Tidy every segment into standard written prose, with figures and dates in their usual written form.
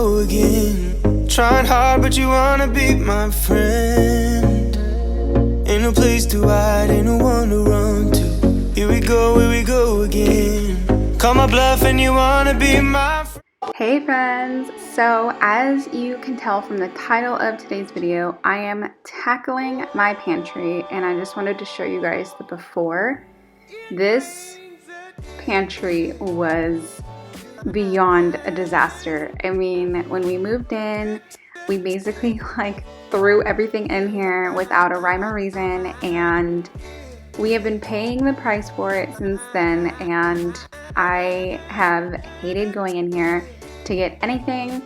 go again. Trying hard, but you wanna be my friend. Ain't no place to hide, ain't no one to run to. Here we go again. Call my bluff and you wanna be my friend. Hey friends, so as you can tell from the title of today's video, I am tackling my pantry and I just wanted to show you guys the before. This pantry was beyond a disaster. I mean, when we moved in, we basically threw everything in here without a rhyme or reason, and we have been paying the price for it since then, and I have hated going in here to get anything.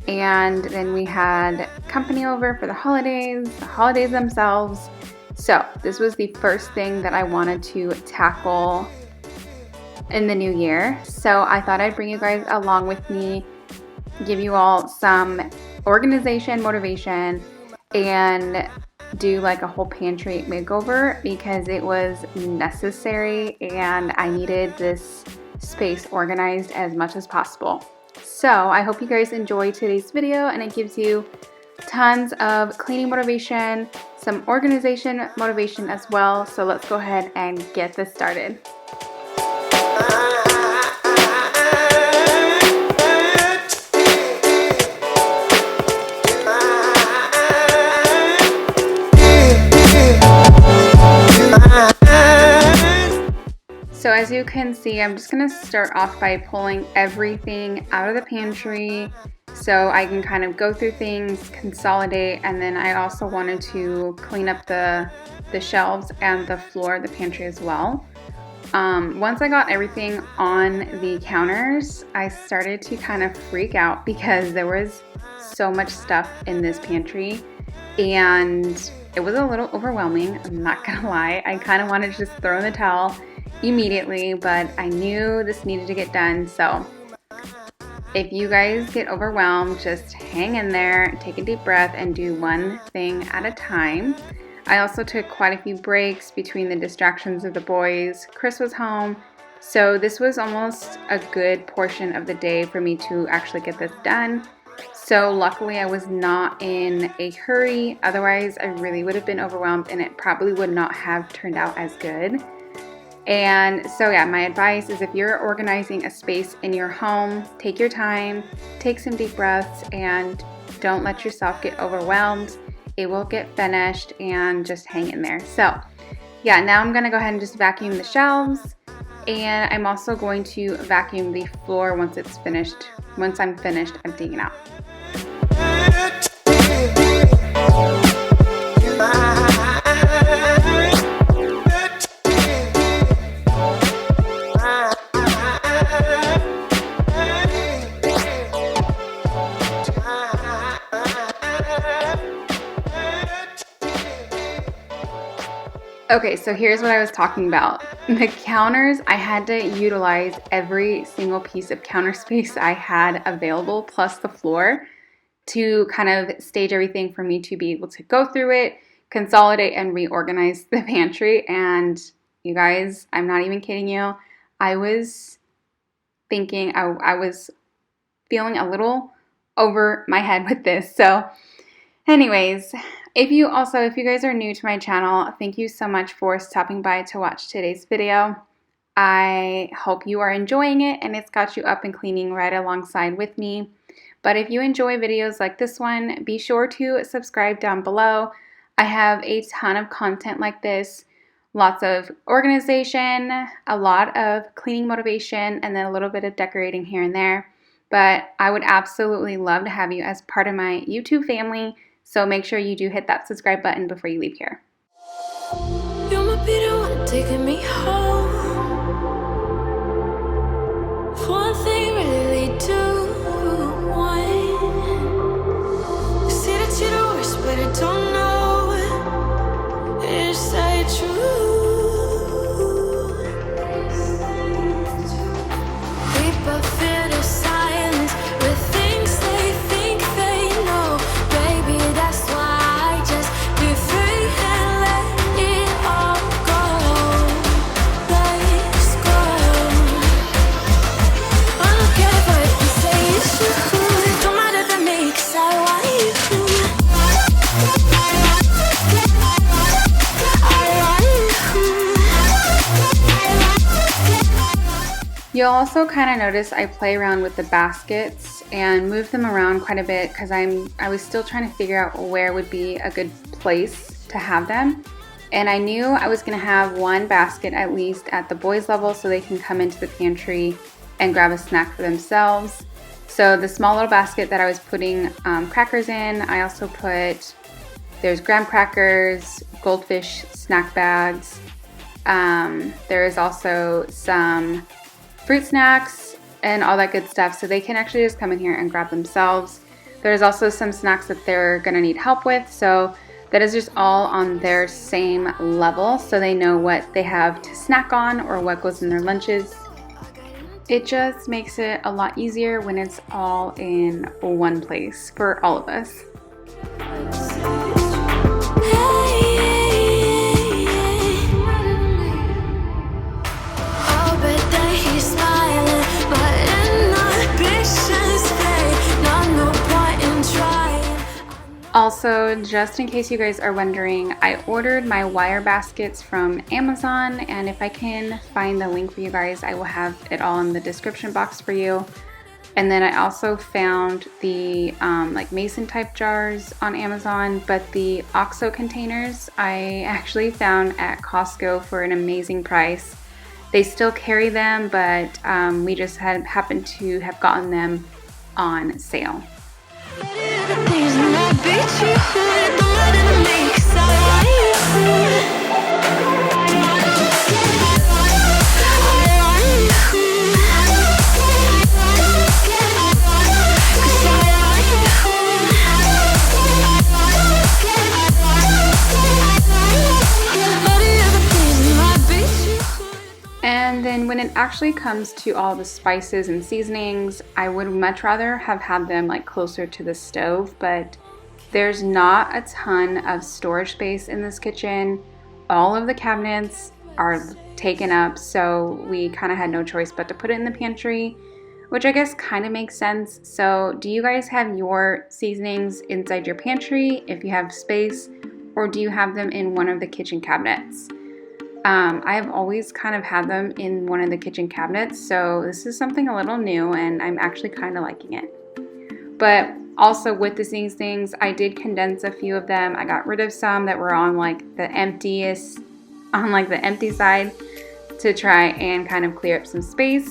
And then we had company over for the holidays themselves. So this was the first thing that I wanted to tackle in the new year. So I thought I'd bring you guys along with me, give you all some organization, motivation, and do like a whole pantry makeover because it was necessary and I needed this space organized as much as possible. So I hope you guys enjoy today's video and it gives you tons of cleaning motivation, some organization motivation as well. So let's go ahead and get this started. So as you can see, I'm just gonna start off by pulling everything out of the pantry so I can kind of go through things, consolidate, and then I also wanted to clean up the shelves and the floor of the pantry as well. Once I got everything on the counters, I started to kind of freak out because there was so much stuff in this pantry and it was a little overwhelming, I'm not gonna lie. I kind of wanted to just throw in the towel immediately, but I knew this needed to get done. So if you guys get overwhelmed, just hang in there, take a deep breath, and do one thing at a time. I also took quite a few breaks between the distractions of the boys. Chris was home, so this was almost a good portion of the day for me to actually get this done. So luckily I was not in a hurry, otherwise I really would have been overwhelmed and it probably would not have turned out as good. And so yeah, my advice is if you're organizing a space in your home, take your time, take some deep breaths, and don't let yourself get overwhelmed. It will get finished, and just hang in there. So yeah, now I'm gonna go ahead and just vacuum the shelves, and I'm also going to vacuum the floor once it's finished, once I'm finished emptying it out. Okay, so here's what I was talking about. The counters, I had to utilize every single piece of counter space I had available, plus the floor, to kind of stage everything for me to be able to go through it, consolidate, and reorganize the pantry. And you guys, I'm not even kidding you, I was thinking, I was feeling a little over my head with this. So anyways, if you guys are new to my channel, thank you so much for stopping by to watch today's video. I hope you are enjoying it and it's got you up and cleaning right alongside with me. But if you enjoy videos like this one, be sure to subscribe down below. I have a ton of content like this, lots of organization, a lot of cleaning motivation, and then a little bit of decorating here and there. But I would absolutely love to have you as part of my YouTube family. So make sure you do hit that subscribe button before you leave here. You might be the one taking me home. For one thing, really do want. See that you're the worst, but I don't know. Is that true? We both feel the silence with things they think they know. Baby, that's why I just be free and let it all go. Let's go. I don't care if I say You'll also kind of notice I play around with the baskets and move them around quite a bit because I was still trying to figure out where would be a good place to have them. And I knew I was going to have one basket at least at the boys' level so they can come into the pantry and grab a snack for themselves. So the small little basket that I was putting crackers in, I also put, there's graham crackers, goldfish snack bags. There is also some fruit snacks and all that good stuff, so they can actually just come in here and grab themselves. There's also some snacks that they're gonna need help with, so that is just all on their same level, so they know what they have to snack on or what goes in their lunches. It just makes it a lot easier when it's all in one place for all of us. Also, just in case you guys are wondering, I ordered my wire baskets from Amazon, and if I can find the link for you guys, I will have it all in the description box for you. And then I also found the like mason type jars on Amazon, but the OXO containers I actually found at Costco for an amazing price. They still carry them, but we just happened to have gotten them on sale. And then when it actually comes to all the spices and seasonings, I would much rather have had them like closer to the stove, but there's not a ton of storage space in this kitchen. All of the cabinets are taken up, so we kind of had no choice but to put it in the pantry, which I guess kind of makes sense. So do you guys have your seasonings inside your pantry if you have space, or do you have them in one of the kitchen cabinets? I've always kind of had them in one of the kitchen cabinets, so this is something a little new and I'm actually kind of liking it. But also with these things, I did condense a few of them. I got rid of some that were on like the empty side to try and kind of clear up some space.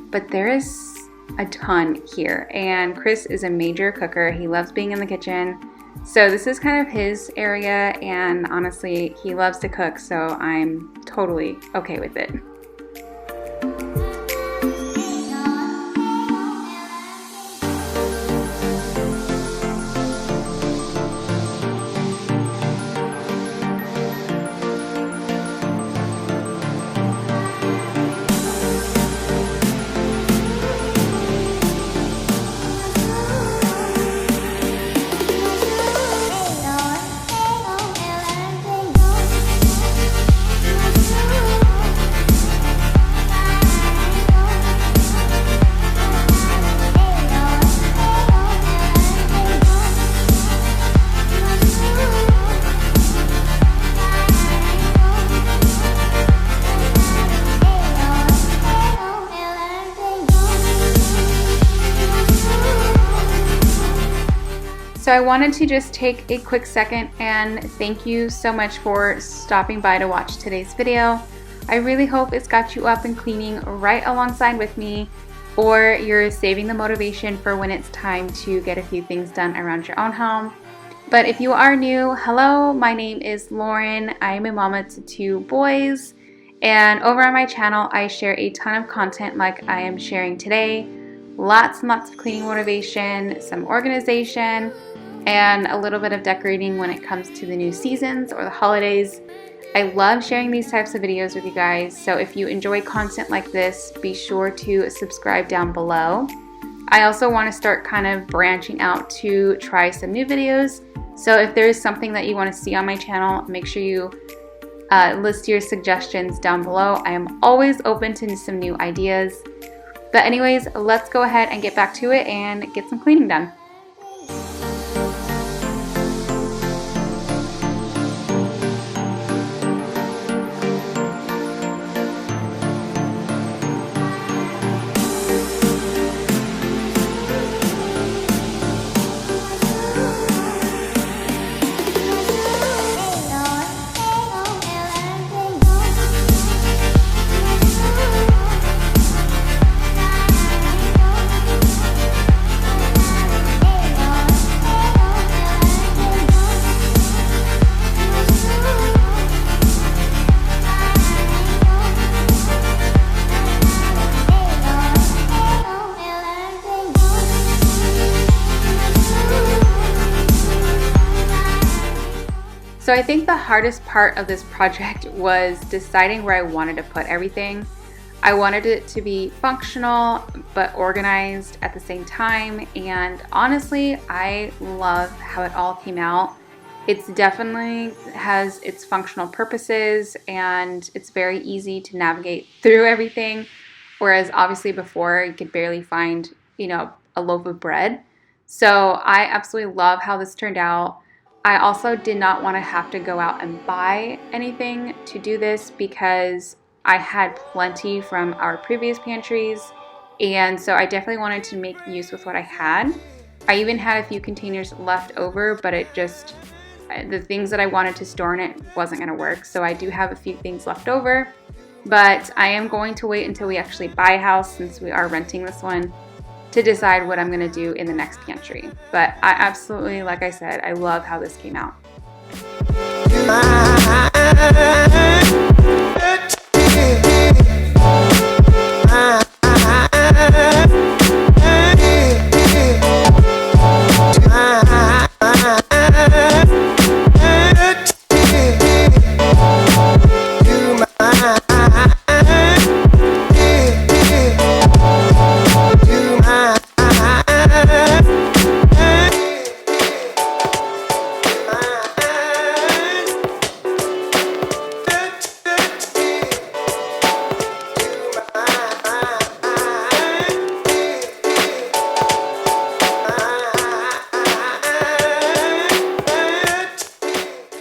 But there is a ton here, and Chris is a major cooker. He loves being in the kitchen. So this is kind of his area, and honestly, he loves to cook, so I'm totally okay with it. So I wanted to just take a quick second and thank you so much for stopping by to watch today's video. I really hope it's got you up and cleaning right alongside with me, or you're saving the motivation for when it's time to get a few things done around your own home. But if you are new, hello, my name is Lauren. I am a mama to 2 boys, and over on my channel I share a ton of content like I am sharing today. Lots and lots of cleaning motivation, some organization, and a little bit of decorating when it comes to the new seasons or the holidays. I love sharing these types of videos with you guys, so if you enjoy content like this, be sure to subscribe down below. I also want to start kind of branching out to try some new videos, so if there is something that you want to see on my channel, make sure you list your suggestions down below. I am always open to some new ideas. But anyways, let's go ahead and get back to it and get some cleaning done. So I think the hardest part of this project was deciding where I wanted to put everything. I wanted it to be functional but organized at the same time, and honestly, I love how it all came out. It's definitely has its functional purposes and it's very easy to navigate through everything, whereas obviously before you could barely find, a loaf of bread. So I absolutely love how this turned out. I also did not want to have to go out and buy anything to do this because I had plenty from our previous pantries, and so I definitely wanted to make use with what I had. I even had a few containers left over, but the things that I wanted to store in it wasn't going to work, so I do have a few things left over, but I am going to wait until we actually buy a house, since we are renting this one, to decide what I'm going to do in the next pantry. But I absolutely, like I said, I love how this came out.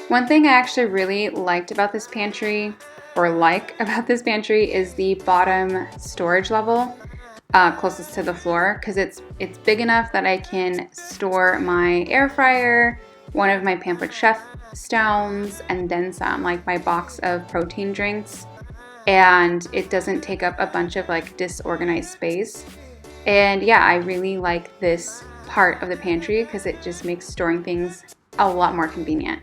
One thing I actually really liked about this pantry, is the bottom storage level closest to the floor, because it's big enough that I can store my air fryer, one of my Pampered Chef stones, and then some, like my box of protein drinks, and it doesn't take up a bunch of disorganized space. And yeah, I really like this part of the pantry because it just makes storing things a lot more convenient.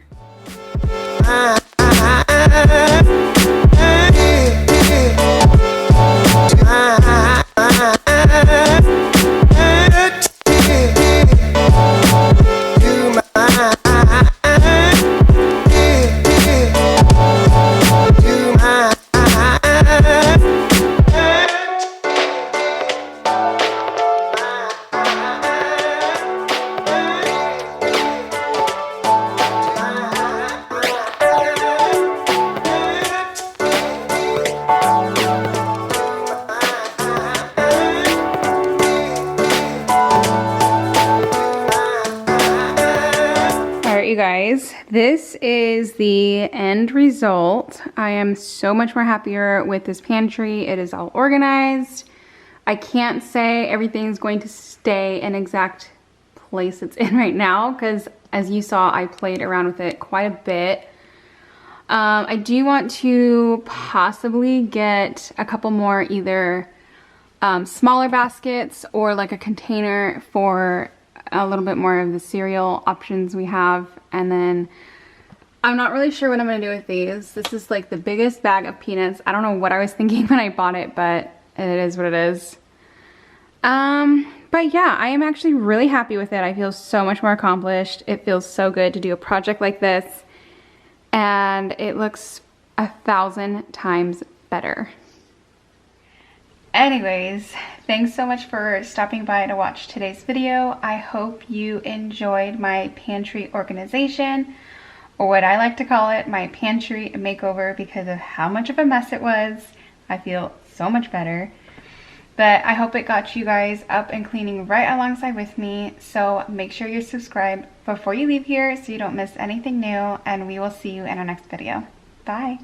You guys, this is the end result. I am so much more happier with this pantry. It is all organized. I can't say everything's going to stay in exact place it's in right now because, as you saw, I played around with it quite a bit. I do want to possibly get a couple more either smaller baskets or like a container for a little bit more of the cereal options we have. And then I'm not really sure what I'm gonna do with these. This is like the biggest bag of peanuts. I don't know what I was thinking when I bought it, but it is what it is. But yeah, I am actually really happy with it. I feel so much more accomplished. It feels so good to do a project like this, and it looks 1,000 times better. Anyways, thanks so much for stopping by to watch today's video. I hope you enjoyed my pantry organization, or what I like to call it, my pantry makeover, because of how much of a mess it was. I feel so much better. But I hope it got you guys up and cleaning right alongside with me. So make sure you're subscribed before you leave here so you don't miss anything new, and we will see you in our next video. Bye.